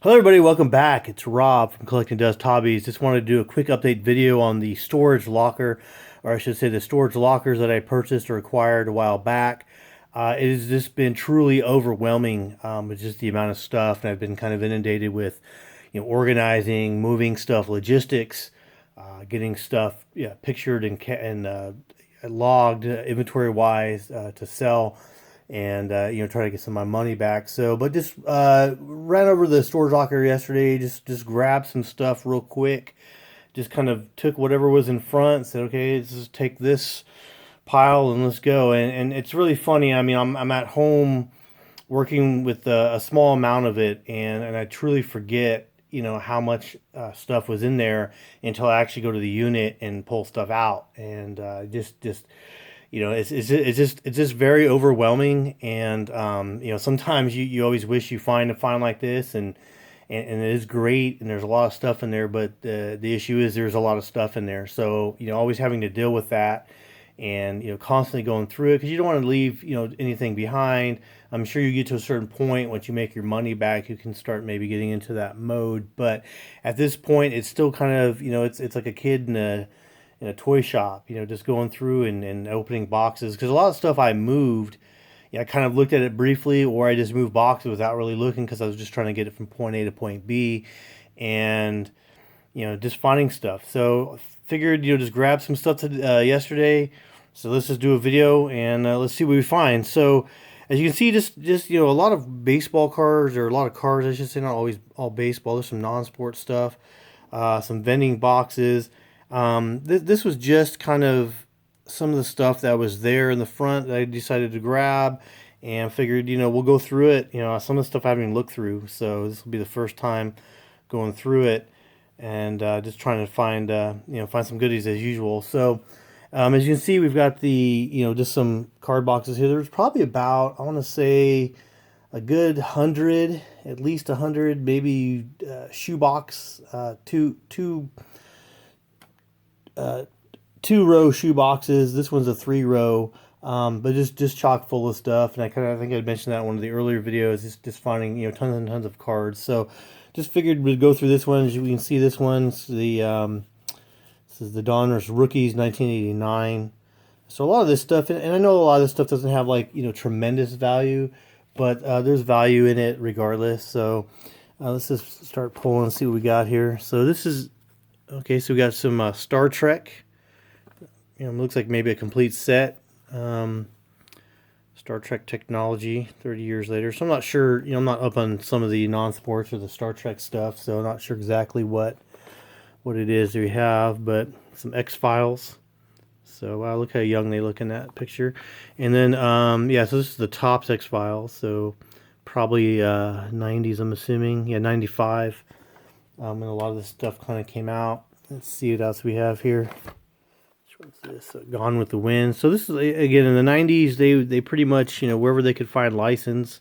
Hello everybody, welcome back. It's Rob from Collecting Dust Hobbies. Just wanted to do a quick update video on the storage locker, or I should say the storage lockers that I purchased or acquired a while back. It has just been truly overwhelming with just the amount of stuff, and I've been kind of inundated with, organizing, moving stuff, logistics, getting stuff, pictured and logged inventory wise to sell and try to get some of my money back. So, but just ran over the storage locker yesterday. Just grabbed some stuff real quick. Just kind of took whatever was in front. Said, okay, let's just take this pile and let's go. And it's really funny. I mean, I'm at home working with a small amount of it, and I truly forget how much stuff was in there until I actually go to the unit and pull stuff out, and just it's just very overwhelming. And sometimes you always wish you find a find like this, and it is great, and there's a lot of stuff in there, but the issue is there's a lot of stuff in there, so always having to deal with that, and constantly going through it because you don't want to leave anything behind. I'm sure you get to a certain point once you make your money back, you can start maybe getting into that mode, but at this point it's still kind of it's like a kid in a toy shop, just going through and opening boxes, because a lot of stuff I moved, I kind of looked at it briefly, or I just moved boxes without really looking because I was just trying to get it from point A to point B, and just finding stuff. So figured just grab some stuff yesterday. So let's just do a video and let's see what we find. So as you can see, just a lot of baseball cards, or a lot of cards I should say, not always all baseball. There's some non-sport stuff, some vending boxes. This was just kind of some of the stuff that was there in the front that I decided to grab, and figured we'll go through it. Some of the stuff I haven't even looked through, so this will be the first time going through it, and just trying to find find some goodies as usual. So as you can see, we've got the just some card boxes here. There's probably about, I want to say, a good 100, at least 100, maybe shoebox, two row shoe boxes. This one's a 3 row, but just chock full of stuff. And I think I mentioned that in one of the earlier videos. Just finding tons and tons of cards. So just figured we'd go through this one. As you can see, this one's this is the Donruss Rookies 1989. So a lot of this stuff, and I know a lot of this stuff doesn't have like tremendous value, but there's value in it regardless. So let's just start pulling and see what we got here. So this is okay. So we got some Star Trek. It looks like maybe a complete set. Star Trek technology 30 years later. So I'm not sure, I'm not up on some of the non-sports or the Star Trek stuff, so I'm not sure exactly what it is we have, but some X-Files. So wow, look how young they look in that picture. And then, so this is the Topps X-Files, so probably 90s, I'm assuming. Yeah, 95. And a lot of this stuff kind of came out. Let's see what else we have here. What's this? Gone with the Wind. So this is, again, in the 90s, they pretty much, wherever they could find license,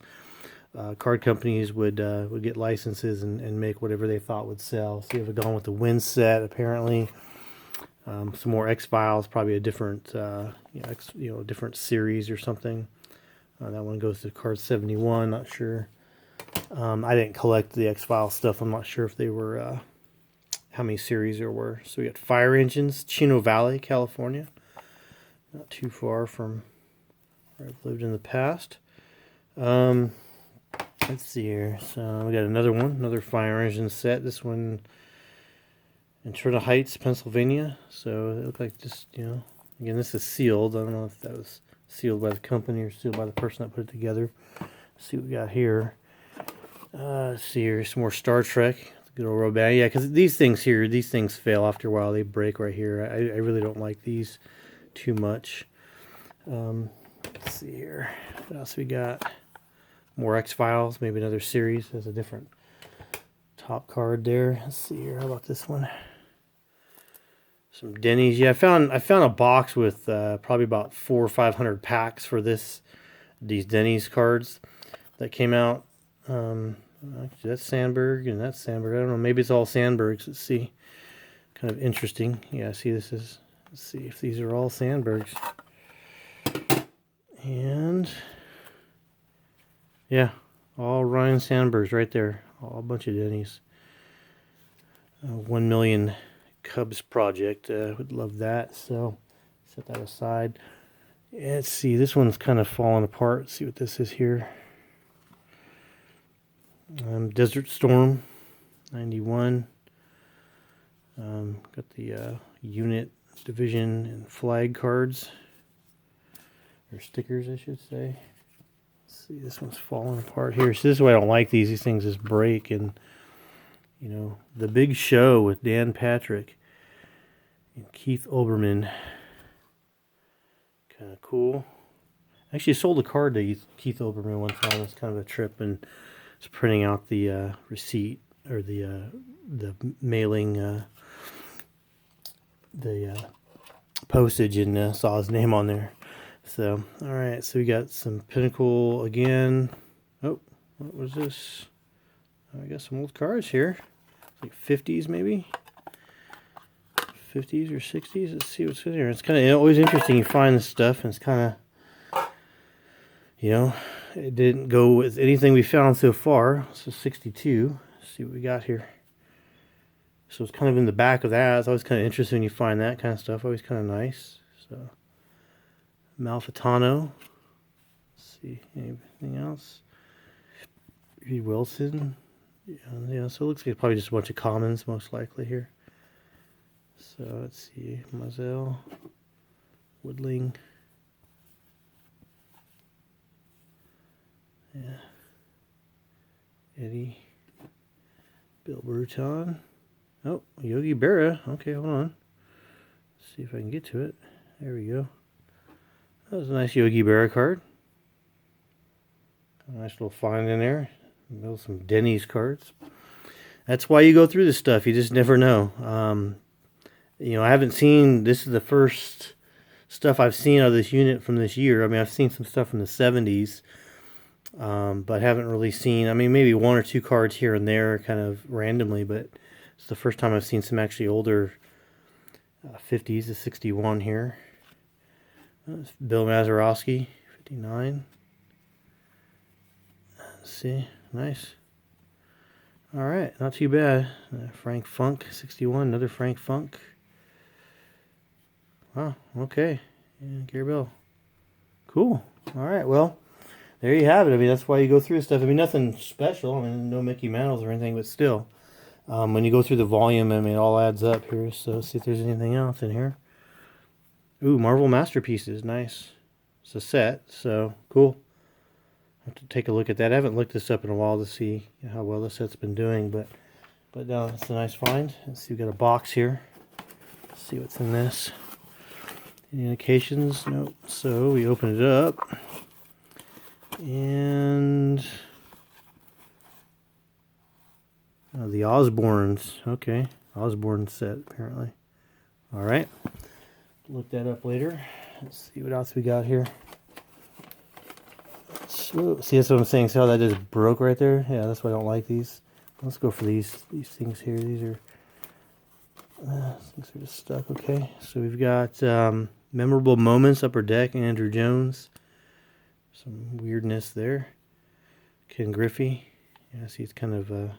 card companies would get licenses and make whatever they thought would sell. So you have a Gone with the Wind set, apparently. Some more X-Files, probably a different, different series or something. That one goes to card 71, not sure. I didn't collect the X-Files stuff. I'm not sure if they were... how many series there were. So we got Fire Engines, Chino Valley, California. Not too far from where I've lived in the past. Let's see here. So we got another one, another Fire Engine set. This one in Trinidad Heights, Pennsylvania. So it looked like just, again, this is sealed. I don't know if that was sealed by the company or sealed by the person that put it together. Let's see what we got here. Let's see here, some more Star Trek. Good old rubber band. Yeah, because these things fail after a while. They break right here. I really don't like these too much. Let's see here. What else we got? More X-Files. Maybe another series. There's a different top card there. Let's see here. How about this one? Some Denny's. Yeah, I found a box with probably about 400 or 500 packs for these Denny's cards that came out. Actually, that's Sandberg, and that's Sandberg. I don't know. Maybe it's all Sandbergs. Let's see. Kind of interesting. Yeah, see, let's see if these are all Sandbergs. And, yeah, all Ryan Sandbergs right there. Oh, a bunch of Denny's. 1 million Cubs project. Would love that. So set that aside. Let's see. This one's kind of falling apart. Let's see what this is here. Desert Storm 91. Got the unit, division, and flag cards. Or stickers, I should say. Let's see, this one's falling apart here. So this is why I don't like these. These things just break. And, you know, The Big Show with Dan Patrick and Keith Olbermann. Kind of cool. Actually, I sold a card to Keith Olbermann one time. It's kind of a trip, and it's printing out the receipt or the mailing, postage, and saw his name on there. So, all right. So we got some Pinnacle again. Oh, what was this? I got some old cards here, like 50s maybe. 50s or 60s. Let's see what's in here. It's kind of always interesting. You find this stuff, and it's kind of, you know, it didn't go with anything we found so far. So 62. Let's see what we got here. So it's kind of in the back of that. It's always kind of interesting when you find that kind of stuff. Always kind of nice. So Malfitano. Let's see, anything else? Reed Wilson. Yeah. So it looks like it's probably just a bunch of commons, most likely here. So let's see, Mazel, Woodling. Yeah. Eddie. Bill Bruton. Oh, Yogi Berra. Okay, hold on. Let's see if I can get to it. There we go. That was a nice Yogi Berra card. A nice little find in there. Build some Denny's cards. That's why you go through this stuff. You just never know. You know, I haven't seen, this is the first stuff I've seen of this unit from this year. I mean, I've seen some stuff from the 70s, but haven't really seen, I mean, maybe one or two cards here and there kind of randomly, but it's the first time I've seen some actually older 50s, the 61 here. Bill Mazeroski, 59. Let's see, nice. All right, not too bad. Frank Funk, 61, another Frank Funk. Wow, okay. Yeah, Gary Bell. Cool. All right, well, there you have it. I mean, that's why you go through this stuff. I mean, nothing special. I mean, no Mickey Mantles or anything, but still. When you go through the volume, I mean, it all adds up here. So let's see if there's anything else in here. Ooh, Marvel Masterpieces. Nice. It's a set, so cool. I have to take a look at that. I haven't looked this up in a while to see how well the set's been doing, but no, it's a nice find. Let's see, we got a box here. Let's see what's in this. Any indications? Nope. So we open it up, and the Osborns. Okay, Osborn set apparently. All right, look that up later. Let's see what else we got here. So, see, that's what I'm saying. See how that just broke right there? Yeah, that's why I don't like these. Let's go for these things here. These are things are just stuck. Okay, so we've got Memorable Moments, Upper Deck, Andrew Jones. Some weirdness there. Ken Griffey. Yeah, see, it's kind of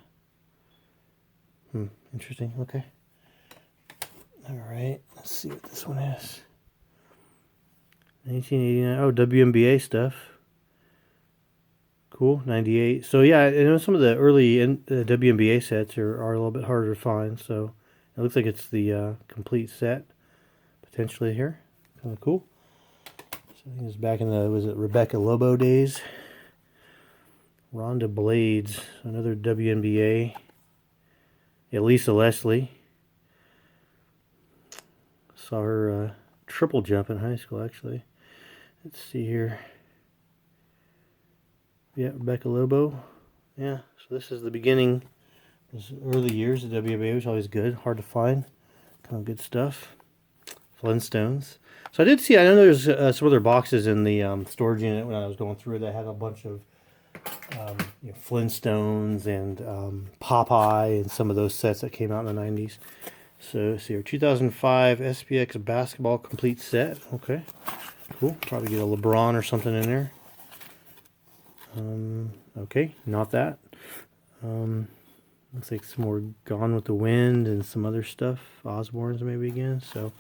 interesting. Okay. All right, let's see what this one is. 1989. Oh, WNBA stuff. Cool, 98. So yeah, I know some of the early WNBA sets are a little bit harder to find. So it looks like it's the complete set potentially here. Kind of cool. So I think it's back in the, was it Rebecca Lobo days? Rhonda Blades, another WNBA. Yeah, Lisa Leslie. Saw her triple jump in high school actually. Let's see here. Yeah, Rebecca Lobo. Yeah, so this is the beginning. This early years of WNBA was always good, hard to find. Kind of good stuff. Flintstones. So I did see, I know there's some other boxes in the storage unit when I was going through it that had a bunch of Flintstones and Popeye and some of those sets that came out in the 90s. So let's see here, 2005 SPX basketball complete set. Okay, cool. Probably get a LeBron or something in there. Okay, not that. Looks like some more Gone with the Wind and some other stuff. Osborne's maybe again. So,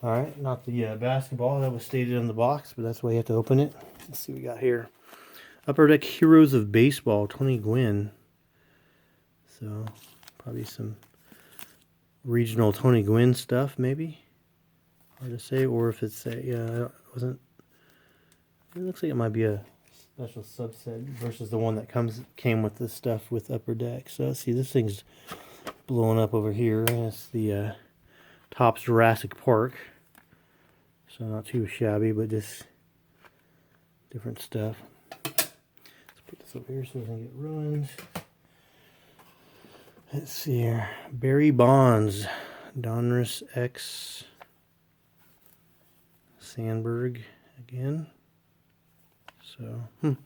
all right, not the basketball that was stated on the box, but that's why you have to open it. Let's see what we got here. Upper Deck Heroes of Baseball, Tony Gwynn. So, probably some regional Tony Gwynn stuff, maybe. Hard to say, or if it's it wasn't. It looks like it might be a special subset versus the one that came with the stuff with Upper Deck. So let's see, this thing's blowing up over here. It's the Topps Jurassic Park. So not too shabby, but just different stuff. Let's put this over here so it doesn't get ruined. Let's see here. Barry Bonds, Donruss X, Sandberg again. So, kind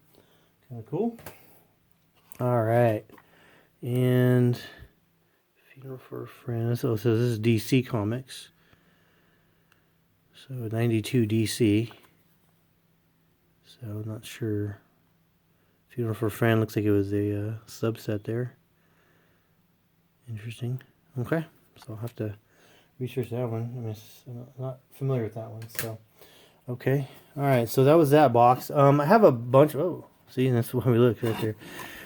of cool. All right. And Funeral for a Friend. So it says this is DC Comics. So 92 DC. So I'm not sure. Funeral for a Friend looks like it was a subset there. Interesting. Okay. So I'll have to research that one. I mean, I'm not familiar with that one. So, okay. All right. So that was that box. I have a bunch. Oh, see, that's why we look right there.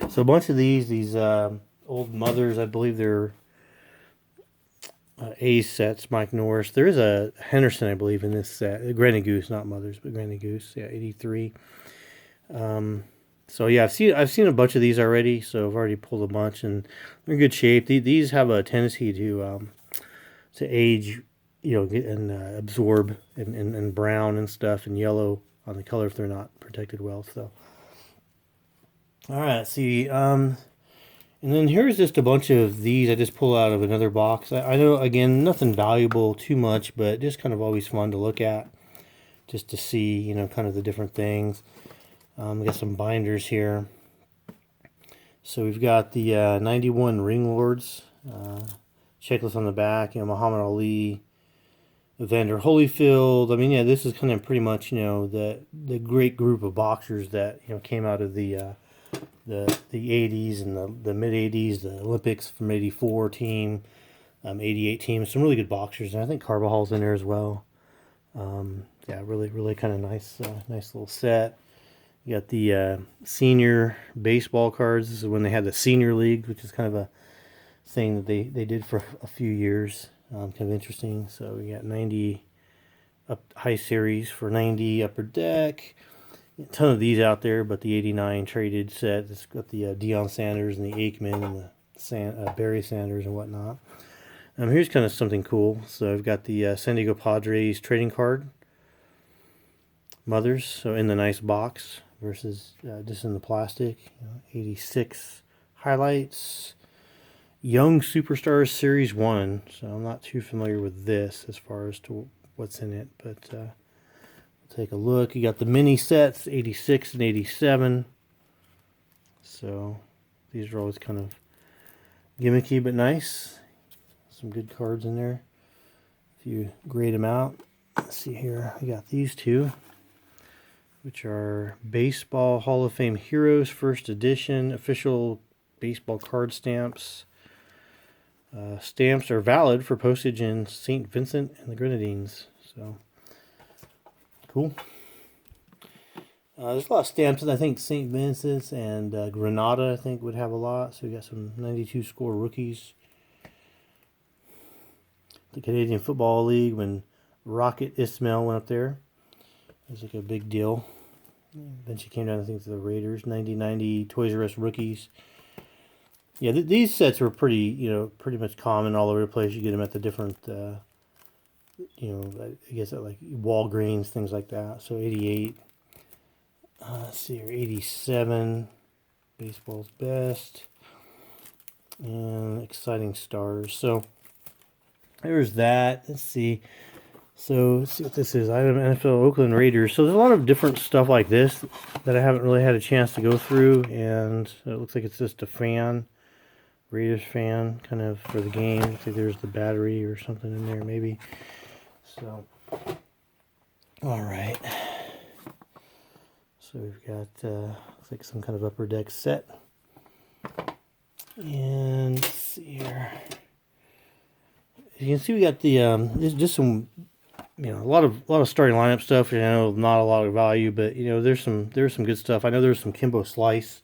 So a bunch of these old Mothers. I believe they're A's sets. Mike Norris. There is a Henderson, I believe, in this set. Granny Goose, not Mothers, but Granny Goose. Yeah, 83. So yeah, I've seen a bunch of these already. So I've already pulled a bunch, and they're in good shape. These have a tendency to age, and absorb and brown and stuff and yellow on the color if they're not protected well. So, all right, see, and then here's just a bunch of these I just pulled out of another box. I know, again, nothing valuable too much, but just kind of always fun to look at, just to see, kind of the different things. We got some binders here. So we've got the 91 Ring Lords, checklist on the back, Muhammad Ali, Evander Holyfield. I mean, yeah, this is kind of pretty much, the great group of boxers that, came out of the 80s and the mid 80s, the Olympics from 84 team, 88 team. Some really good boxers, and I think Carvajal's in there as well. Yeah, really kind of nice little set. You got the senior baseball cards. This is when they had the senior league, which is kind of a thing that they did for a few years. Kind of interesting. So we got 90 high series for 90 Upper Deck. A ton of these out there, but the 89 traded set. It's got the Deion Sanders and the Aikman and the Barry Sanders and whatnot. Here's kind of something cool. So I've got the San Diego Padres trading card. Mothers, so in the nice box versus just in the plastic. 86 highlights. Young Superstars Series 1. So I'm not too familiar with this as far as to what's in it, but we'll take a look. You got the mini sets, 86 and 87. So these are always kind of gimmicky but nice. Some good cards in there if you grade them out. Let's see here. We got these two, which are Baseball Hall of Fame Heroes First Edition official baseball card stamps. Stamps are valid for postage in St. Vincent and the Grenadines. So cool. There's a lot of stamps. I think St. Vincent's and Grenada, I think, would have a lot. So we got some 92 score rookies. The Canadian Football League, when Rocket Ismail went up there, it was like a big deal. Then she came down, I think, to the Raiders. 90 Toys R Us rookies. Yeah, these sets were pretty much common all over the place. You get them at the different, I guess at like Walgreens, things like that. So 88. Let's see here, 87. Baseball's Best. And Exciting Stars. So there's that. Let's see. So let's see what this is. Item NFL Oakland Raiders. So there's a lot of different stuff like this that I haven't really had a chance to go through. And it looks like it's just a fan. Raiders fan, kind of, for the game. Looks like there's the battery or something in there, maybe. So, all right. So we've got, looks like some kind of Upper Deck set. And let's see here. You can see we got the just some, a lot of starting lineup stuff. Not a lot of value, but there's some good stuff. I know there's some Kimbo Slice,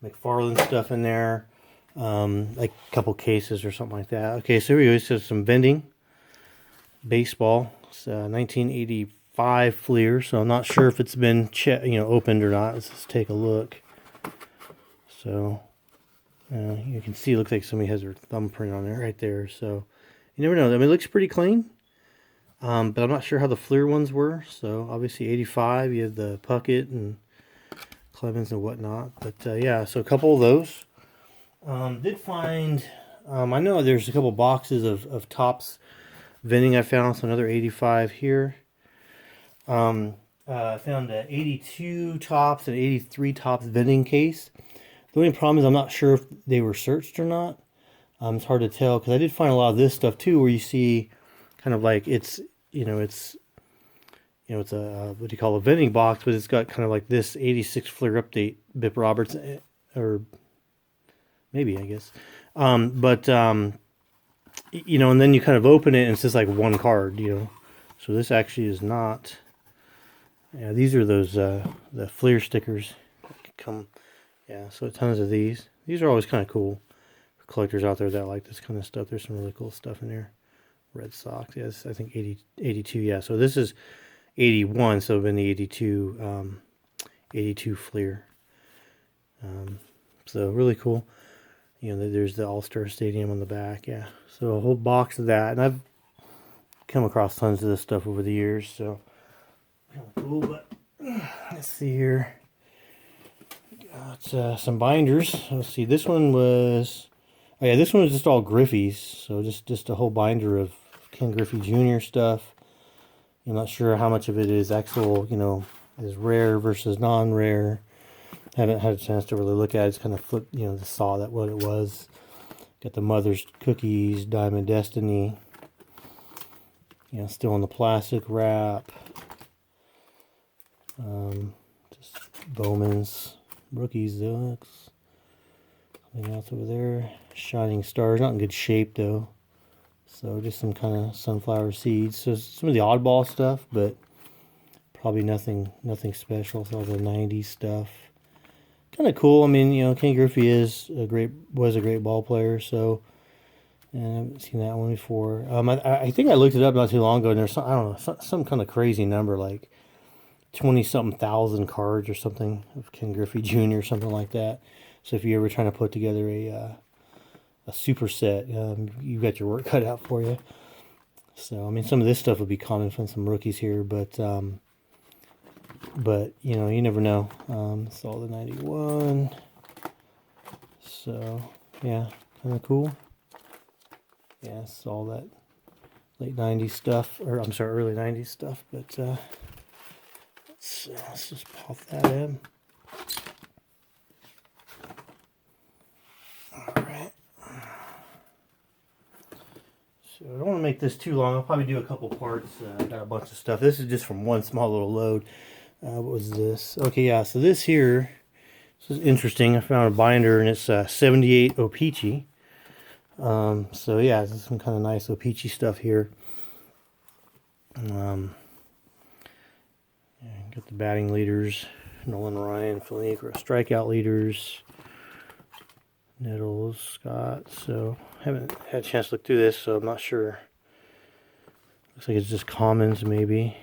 McFarland stuff in there, like a couple cases or something like that. Okay, so here we go. So some vending baseball. It's 1985 Fleer. So I'm not sure if it's been opened or not. Let's just take a look. So you can see it looks like somebody has their thumbprint on it right there. So you never know. I mean, it looks pretty clean. But I'm not sure how the Fleer ones were. So obviously 85, you have the Puckett and Clemens and whatnot. But yeah, so a couple of those. Did find, I know there's a couple boxes of Topps vending I found. So another 85 here. I found 82 Topps and 83 Topps vending case. The only problem is I'm not sure if they were searched or not. It's hard to tell because I did find a lot of this stuff too, where you see kind of like it's a what do you call a vending box, but it's got kind of like this 86 Fleer Update Bip Roberts, or maybe I guess, and then you kind of open it and it's just like one card, So this actually is not. Yeah, these are those the Fleer stickers. Come, yeah. So tons of these. These are always kind of cool. Collectors out there that like this kind of stuff. There's some really cool stuff in there. Red Sox, yes, I think 82, yeah. So this is 81, so been the 82 Fleer. So really cool. There's the All-Star Stadium on the back, yeah. So a whole box of that, and I've come across tons of this stuff over the years, so kind of cool. But let's see here. Got some binders. Let's see. This one was. Oh yeah, this one was just all Griffey's, so just a whole binder of Ken Griffey Jr. stuff. I'm not sure how much of it is actual, is rare versus non-rare. Haven't had a chance to really look at it. Just kind of flip, just saw that what it was. Got the Mother's Cookies, Diamond Destiny. Still in the plastic wrap. Just Bowman's Rookies Deluxe. Something else over there. Shining Stars, not in good shape though. So just some kind of sunflower seeds. So some of the oddball stuff, but probably nothing special. So all the 90s stuff. Kind of cool. I mean, Ken Griffey was a great ball player. So, and I haven't seen that one before. I think I looked it up not too long ago, and there's some kind of crazy number, like 20-something thousand cards or something of Ken Griffey Jr. something like that. So if you're ever trying to put together a super set, you've got your work cut out for you. So I mean, some of this stuff would be common from some rookies here, but you never know. It's all the 91. So yeah, kind of cool. Yeah, it's all that late 90s stuff, or I'm sorry, early 90s stuff. But let's just pop that in. So I don't want to make this too long. I'll probably do a couple parts. I got a bunch of stuff. This is just from one small little load. What was this? Okay, yeah. So this here, this is interesting. I found a binder, and it's 78 O-Pee-Chee. So yeah, this is some kind of nice O-Pee-Chee stuff here. Yeah, got the batting leaders. Nolan Ryan, Philippe, strikeout leaders. Nettles, Scott. So haven't had a chance to look through this, so I'm not sure. Looks like it's just commons, maybe.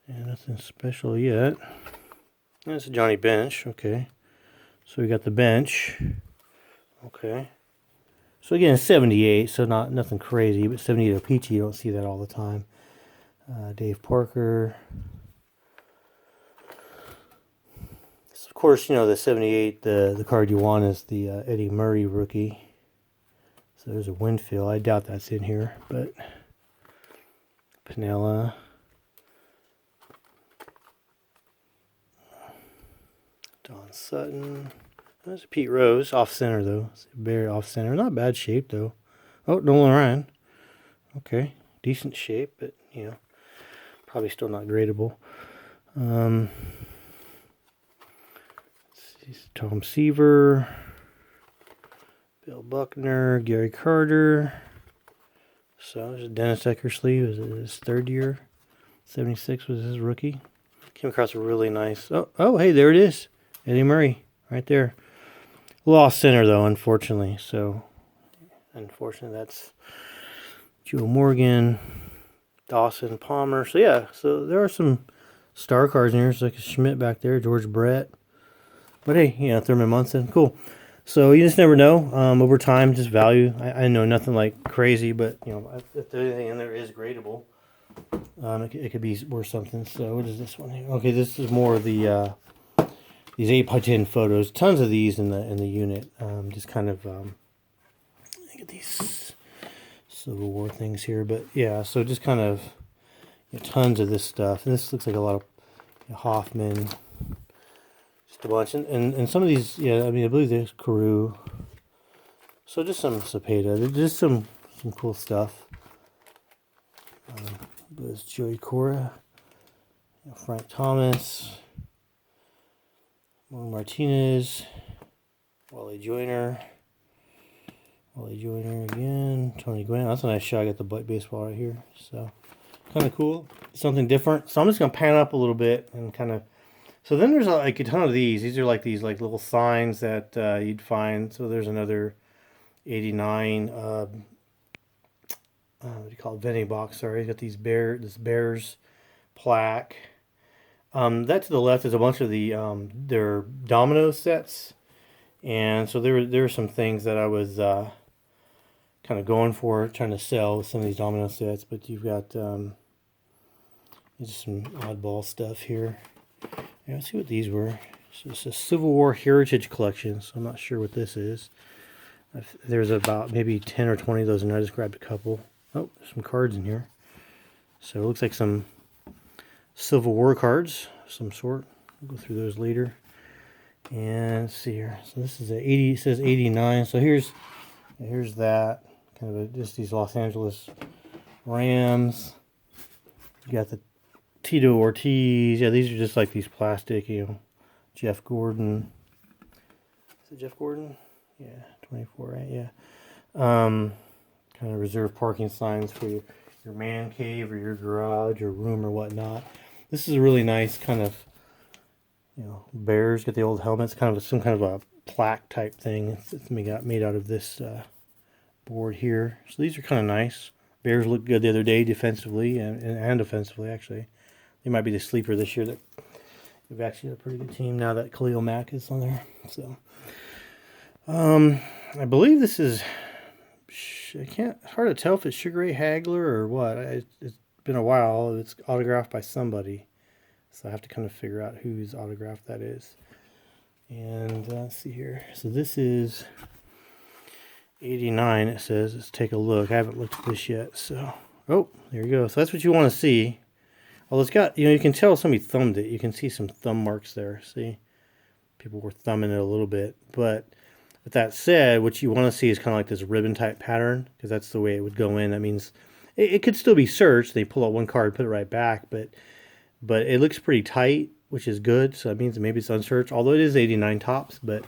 Yeah, nothing special yet. That's a Johnny Bench. Okay, so we got the bench. Okay, so again, 78, so nothing crazy, but 78 O-Pee-Chee, you don't see that all the time. Dave Parker. Of course, the 78, the card you want is the Eddie Murray rookie. So there's a Winfield. I doubt that's in here, but Pinella. Don Sutton. There's a Pete Rose, off center though. Very off center. Not bad shape though. Oh, Nolan Ryan. Okay, decent shape, but probably still not gradable. Tom Seaver, Bill Buckner, Gary Carter. So there's Dennis Eckersley. Was it his third year? 76 was his rookie. Came across a really nice. Oh, hey, there it is. Eddie Murray, right there. Lost center though, unfortunately. So, unfortunately, that's Joe Morgan, Dawson, Palmer. So yeah, so there are some star cards in here. There's like a Schmidt back there, George Brett. But hey, you know, Thurman Munson, cool. So you just never know. Over time, just value. I know nothing like crazy, but you know, if there's anything in there is gradable, it could be worth something. So what is this one here? Okay, this is more of the these 8x10 photos. Tons of these in the unit. Just kind of look at these Civil War things here, but yeah. So just kind of tons of this stuff. And this looks like a lot of Hoffman. A bunch, and some of these, yeah, I mean, I believe there's Carew. So just some Cepeda, just some cool stuff. There's Joey Cora, Frank Thomas, Juan Martinez, Wally Joyner again, Tony Gwynn. That's a nice shot. I got the baseball right here, so kind of cool, something different. So I'm just gonna pan up a little bit and kind of. So then there's like a ton of these. These are like these like little signs that you'd find. So there's another 89. What do you call it? Vending box. Sorry, you got these this Bears plaque. That to the left is a bunch of the their domino sets, and so there were some things that I was kind of going for, trying to sell some of these domino sets. But you've got just some oddball stuff here. Yeah, let's see what these were. So it's a Civil War Heritage Collection, so I'm not sure what this is. There's about maybe 10 or 20 of those, and I just grabbed a couple. Oh, there's some cards in here. So it looks like some Civil War cards of some sort. We'll go through those later. And let's see here. So this is a 80. It says 89. So here's that kind of just these Los Angeles Rams. You got the Tito Ortiz. Yeah, these are just like these plastic, Jeff Gordon. Is it Jeff Gordon? Yeah, 24, right? Yeah. Kind of reserved parking signs for your man cave or your garage or room or whatnot. This is a really nice kind of, Bears. Got the old helmets, kind of some kind of a plaque type thing. It's made out of this board here. So these are kind of nice. Bears looked good the other day defensively and offensively, actually. They might be the sleeper this year. That they've actually got a pretty good team now that Khalil Mack is on there. So, I believe this is. It's hard to tell if it's Sugar Ray Hagler or what. It's been a while. It's autographed by somebody, so I have to kind of figure out whose autograph that is. And let's see here. So this is 89. It says. Let's take a look. I haven't looked at this yet. So, oh, there you go. So that's what you want to see. Well, it's got, you can tell somebody thumbed it. You can see some thumb marks there. See? People were thumbing it a little bit. But with that said, what you want to see is kind of like this ribbon type pattern, because that's the way it would go in. That means it could still be searched. They pull out one card, put it right back, but it looks pretty tight, which is good. So that means maybe it's unsearched, although it is 89 tops. But,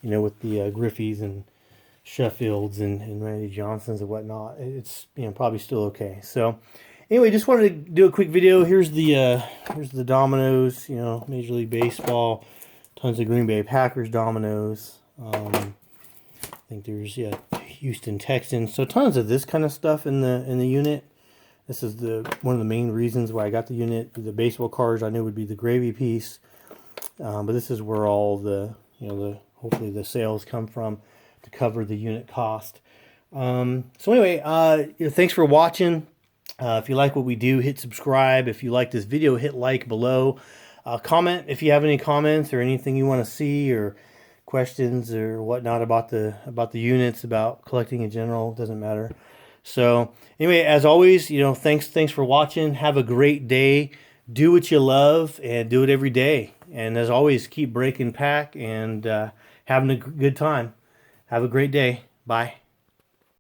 with the Griffeys and Sheffields and Randy Johnsons and whatnot, it's probably still okay. So anyway, just wanted to do a quick video. Here's the dominoes, Major League Baseball, tons of Green Bay Packers dominoes. I think there's Houston Texans. So tons of this kind of stuff in the unit. This is one of the main reasons why I got the unit. The baseball cards I knew would be the gravy piece, but this is where all the hopefully the sales come from to cover the unit cost. So anyway, thanks for watching. If you like what we do, hit subscribe. If you like this video, hit like below. Comment if you have any comments or anything you want to see or questions or whatnot about the units, about collecting in general. Doesn't matter. So anyway, as always, thanks for watching. Have a great day. Do what you love and do it every day. And as always, keep breaking pack and having a good time. Have a great day. Bye.